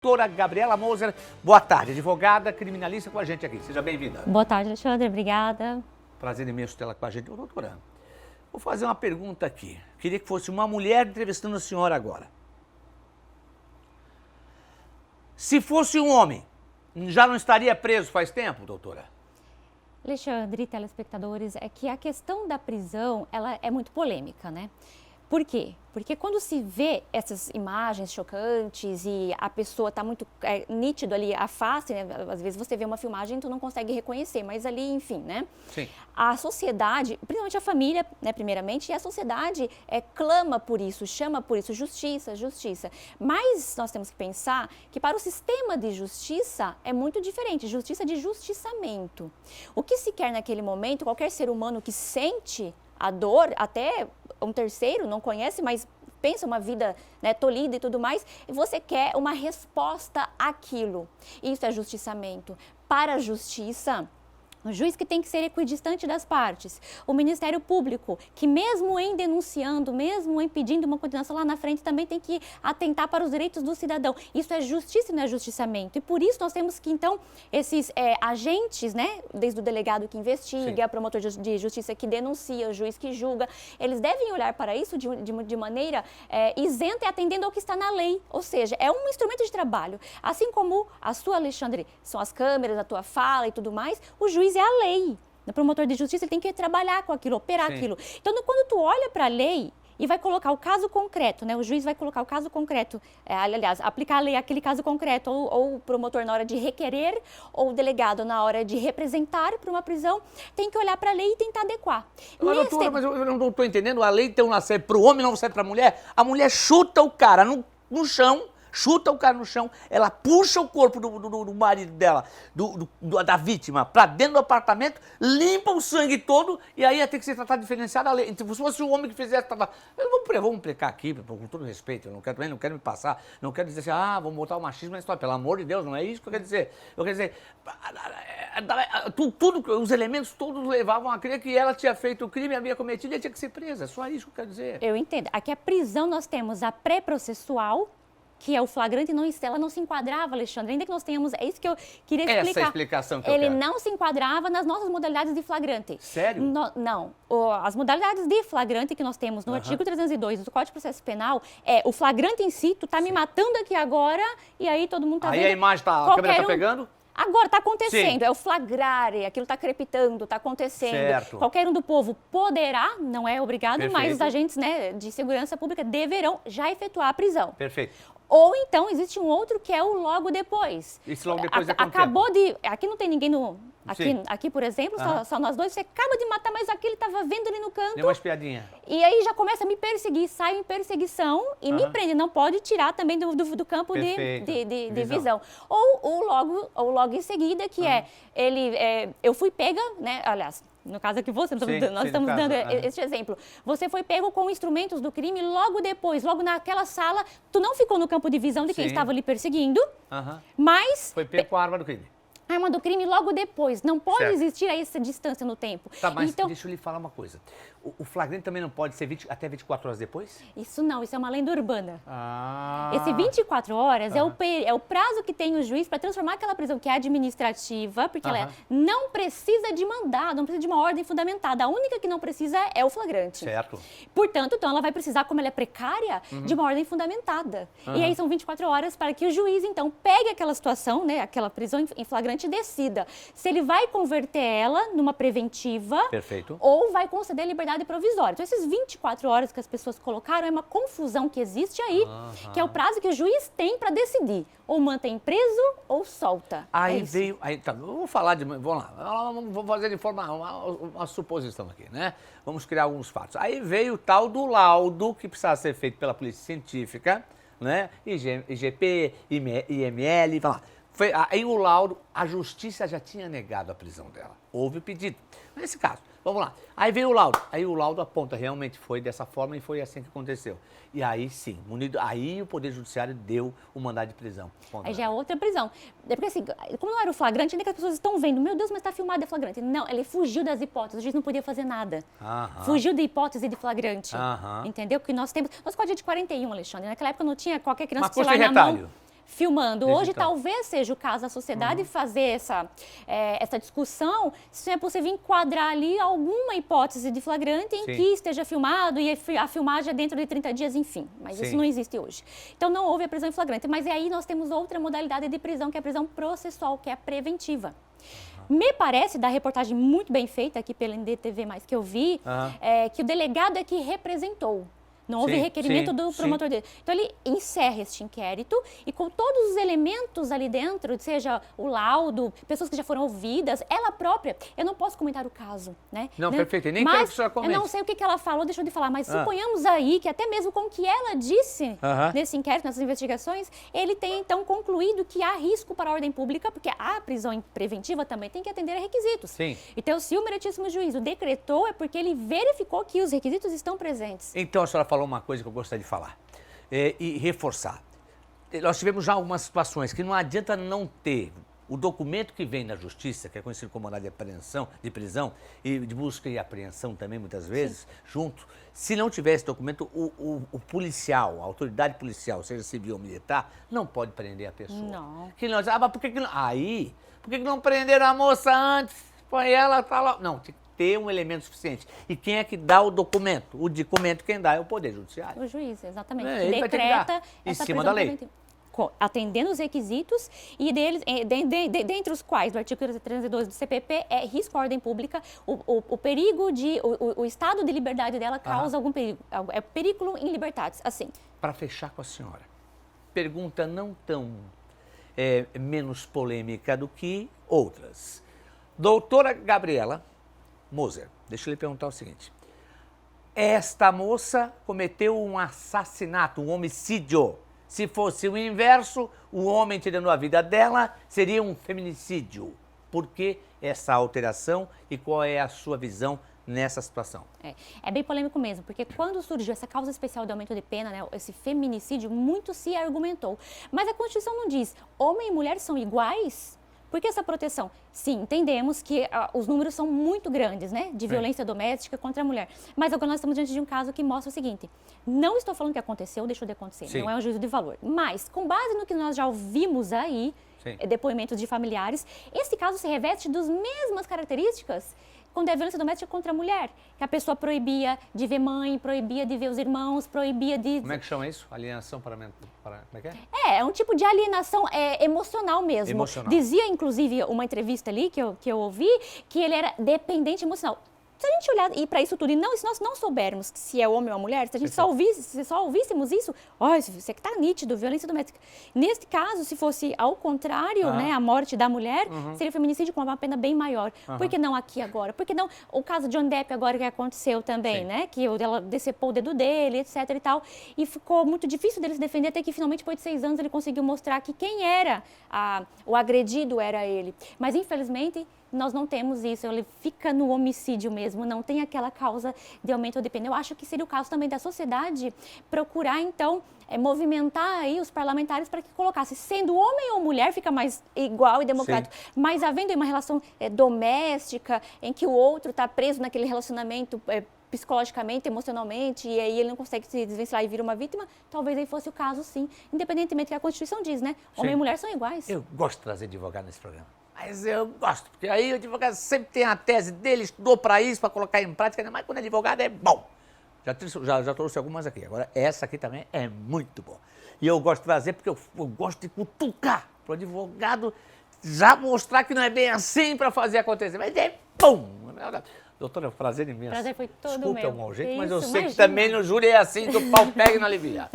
Doutora Gabriela Moser, boa tarde, advogada criminalista com a gente aqui. Seja bem-vinda. Boa tarde, Alexandre, obrigada. Prazer imenso tê-la com a gente. Ô, doutora, vou fazer uma pergunta aqui. Queria que fosse uma mulher entrevistando a senhora agora. Se fosse um homem, já não estaria preso faz tempo, doutora? Alexandre e telespectadores, é que a questão da prisão, ela é muito polêmica, né? Por quê? Porque quando se vê essas imagens chocantes e a pessoa está muito nítido ali, a face, né? Às vezes você vê uma filmagem e tu não consegue reconhecer, mas ali, enfim, né? Sim. A sociedade, principalmente a família, né, primeiramente, e a sociedade clama por isso, chama por isso, justiça, justiça. Mas nós temos que pensar que para o sistema de justiça é muito diferente, justiça de justiçamento. O que se quer naquele momento, qualquer ser humano que sente a dor, até um terceiro não conhece, mas pensa uma vida, né, tolhida e tudo mais, e você quer uma resposta àquilo. Isso é justiçamento. Para a justiça, o juiz que tem que ser equidistante das partes, o Ministério Público, que mesmo em denunciando, mesmo em pedindo uma condenação lá na frente, também tem que atentar para os direitos do cidadão. Isso é justiça e não é justiçamento. E por isso nós temos que, então, esses agentes, né, desde o delegado que investiga, Sim. a promotor de justiça que denuncia, o juiz que julga, eles devem olhar para isso de maneira isenta e atendendo ao que está na lei. Ou seja, é um instrumento de trabalho. Assim como a sua, Alexandre, são as câmeras, a tua fala e tudo mais, o juiz é a lei. O promotor de justiça ele tem que trabalhar com aquilo, operar Sim. aquilo. Então, quando tu olha para a lei e vai colocar o caso concreto, né? O juiz vai colocar o caso concreto, aliás, aplicar a lei àquele caso concreto, ou o promotor na hora de requerer, ou o delegado na hora de representar para uma prisão, tem que olhar para a lei e tentar adequar. Mas, doutora, mas eu não estou entendendo, a lei então não serve para o homem, não serve para a mulher. A mulher chuta o cara no chão, chuta o cara no chão, ela puxa o corpo do marido dela, da vítima, pra dentro do apartamento, limpa o sangue todo e aí ia ter que ser tratado diferenciado da lei. Então, se fosse um homem que fizesse, vamos implicar aqui, com todo respeito, eu não quero me passar, não quero dizer assim, vamos botar o machismo na história, pelo amor de Deus, não é isso que eu quero dizer. Eu quero dizer, os elementos todos levavam a crer que ela tinha feito o crime, havia cometido e tinha que ser presa, é só isso que eu quero dizer. Eu entendo. Aqui a prisão nós temos a pré-processual, que é o flagrante, ela não se enquadrava, Alexandre, ainda que nós tenhamos, é isso que eu queria explicar. Essa é a explicação que eu quero. Ele não se enquadrava nas nossas modalidades de flagrante. Sério? Não. As modalidades de flagrante que nós temos no artigo 302 do Código de Processo Penal, o flagrante em si, tu tá me matando aqui agora, e aí todo mundo tá vendo. Aí a imagem, a câmera tá pegando? Agora, está acontecendo, Sim. É o flagrar, aquilo está crepitando, está acontecendo. Certo. Qualquer um do povo poderá, não é obrigado, Perfeito. mas os agentes, né, de segurança pública deverão já efetuar a prisão. Perfeito. Ou então, existe um outro que é o logo depois. Esse logo depois é quanto acabou tempo? Aqui não tem ninguém no... Aqui, por exemplo, só nós dois, você acaba de matar, mas aqui ele estava vendo ali no canto. Deu uma espiadinha. E aí já começa a me perseguir, sai em perseguição e me prende. Não pode tirar também do campo de visão. Ou logo em seguida, que eu fui pega, né? Aliás, no caso aqui nós estamos dando esse exemplo. Você foi pego com instrumentos do crime logo depois, logo naquela sala, tu não ficou no campo de visão de quem estava lhe perseguindo, mas... Foi pego com a arma do crime. A arma do crime logo depois. Não pode Certo. existir essa distância no tempo. Tá, mas então, deixa eu lhe falar uma coisa. O flagrante também não pode ser até 24 horas depois? Isso não, isso é uma lenda urbana. Ah. Esse 24 horas é o prazo que tem o juiz para transformar aquela prisão que é administrativa, porque ela não precisa de mandado, não precisa de uma ordem fundamentada. A única que não precisa é o flagrante. Certo. Portanto, então, ela vai precisar, como ela é precária, de uma ordem fundamentada. E aí são 24 horas para que o juiz, então, pegue aquela situação, né, aquela prisão em flagrante e decida se ele vai converter ela numa preventiva. Perfeito. Ou vai conceder liberdade provisória. Então, esses 24 horas que as pessoas colocaram é uma confusão que existe aí, que é o prazo que o juiz tem para decidir. Ou mantém preso ou solta. Aí veio... vamos falar de... Vamos lá. Vamos fazer de forma... Uma suposição aqui, né? Vamos criar alguns fatos. Aí veio o tal do laudo que precisava ser feito pela polícia científica, né? IGP, IML, vamos lá. Aí o laudo, a justiça já tinha negado a prisão dela. Houve o pedido. Nesse caso, vamos lá. Aí veio o laudo. Aí o laudo aponta, realmente foi dessa forma e foi assim que aconteceu. E aí sim, aí o Poder Judiciário deu o mandado de prisão. Aí já é outra prisão. É porque assim, como não era o flagrante, ainda que as pessoas estão vendo, meu Deus, mas está filmado, é flagrante. Não, ele fugiu das hipóteses, o juiz não podia fazer nada. Fugiu da hipótese de flagrante. Entendeu? Porque nós temos... Nosso Código de 41, Alexandre, naquela época não tinha qualquer criança com celular na mão. filmando. Desde Hoje então. talvez seja o caso da sociedade fazer essa discussão, se é possível enquadrar ali alguma hipótese de flagrante em Sim. que esteja filmado e a filmagem é dentro de 30 dias, enfim. Mas Sim. isso não existe hoje. Então não houve a prisão em flagrante. Mas aí nós temos outra modalidade de prisão, que é a prisão processual, que é a preventiva. Me parece, da reportagem muito bem feita aqui pela NDTV+, que eu vi, que o delegado é que representou. Não houve Sim, requerimento sim, do sim. promotor dele. Então, ele encerra este inquérito e com todos os elementos ali dentro, seja o laudo, pessoas que já foram ouvidas, ela própria, eu não posso comentar o caso, né? Não, perfeito, e nem quero que a senhora comente. Eu não sei o que ela falou, deixou de falar, mas suponhamos aí que até mesmo com o que ela disse nesse inquérito, nessas investigações, ele tem então concluído que há risco para a ordem pública, porque a prisão preventiva também tem que atender a requisitos. Sim. Então, se o meritíssimo juiz o decretou, é porque ele verificou que os requisitos estão presentes. Então, a senhora falou uma coisa que eu gostaria de falar e reforçar. Nós tivemos já algumas situações que não adianta não ter o documento que vem na justiça, que é conhecido como mandado de apreensão, de prisão e de busca e apreensão também, muitas vezes, junto. Se não tiver esse documento, o policial, a autoridade policial, seja civil ou militar, não pode prender a pessoa. Não. Que nós, mas por que não? Aí, por que não prenderam a moça antes? Põe ela, tá lá. Não, tem que ter um elemento suficiente. E quem é que dá o documento? O documento quem dá é o Poder Judiciário. O juiz, exatamente. É, que ele vai ter que dar decreta em essa cima prisão da lei. preventiva. Atendendo os requisitos e dentre os quais, do artigo 302 do CPP, é risco à ordem pública, o perigo o estado de liberdade dela causa algum perigo, é perigo em liberdades, assim. Para fechar com a senhora, pergunta não tão menos polêmica do que outras. Doutora Gabriela Moser, deixa eu lhe perguntar o seguinte. Esta moça cometeu um assassinato, um homicídio. Se fosse o inverso, o homem tirando a vida dela seria um feminicídio. Por que essa alteração e qual é a sua visão nessa situação? É bem polêmico mesmo, porque quando surgiu essa causa especial de aumento de pena, né, esse feminicídio, muito se argumentou. Mas a Constituição não diz, homem e mulher são iguais? Por que essa proteção? Sim, entendemos que os números são muito grandes, né, de violência doméstica contra a mulher. Mas agora nós estamos diante de um caso que mostra o seguinte, não estou falando que aconteceu, deixou de acontecer, Sim. não é um juízo de valor. Mas, com base no que nós já ouvimos aí, depoimentos de familiares, esse caso se reveste das mesmas características quando é violência doméstica contra a mulher, que a pessoa proibia de ver mãe, proibia de ver os irmãos, proibia de... Como é que chama isso? Alienação para... Como é que é? É um tipo de alienação emocional mesmo. Emocional. Dizia, inclusive, uma entrevista ali que eu ouvi, que ele era dependente emocional. Se a gente olhar para isso tudo, e se nós não soubermos se é homem ou mulher, se a gente só ouvíssemos isso, isso aqui está nítido, violência doméstica. Neste caso, se fosse ao contrário, né, a morte da mulher, seria feminicídio com uma pena bem maior. Por que não aqui agora? Por que não o caso de Johnny Depp agora que aconteceu também, né? Que ela decepou o dedo dele, etc e tal. E ficou muito difícil dele se defender, até que finalmente, depois de 6 anos, ele conseguiu mostrar que quem era o agredido era ele. Mas, infelizmente, nós não temos isso, ele fica no homicídio mesmo, não tem aquela causa de aumento de pena. Eu acho que seria o caso também da sociedade procurar, então, movimentar aí os parlamentares para que colocasse, sendo homem ou mulher, fica mais igual e democrático, mas havendo uma relação doméstica, em que o outro está preso naquele relacionamento psicologicamente, emocionalmente, e aí ele não consegue se desvencilhar e vira uma vítima, talvez aí fosse o caso, sim, independentemente do que a Constituição diz, né? Homem e mulher são iguais. Eu gosto de trazer advogado nesse programa. Mas eu gosto, porque aí o advogado sempre tem a tese dele, estudou para isso, para colocar em prática, mas quando é advogado é bom. Já trouxe algumas aqui, agora essa aqui também é muito boa. E eu gosto de trazer porque eu gosto de cutucar para o advogado já mostrar que não é bem assim para fazer acontecer, mas é bom. Doutora, prazer imenso. Prazer foi todo Desculpa meu. o mau jeito, mas eu Isso, sei que imagina. também no júri é assim, do pau pega e não alivia.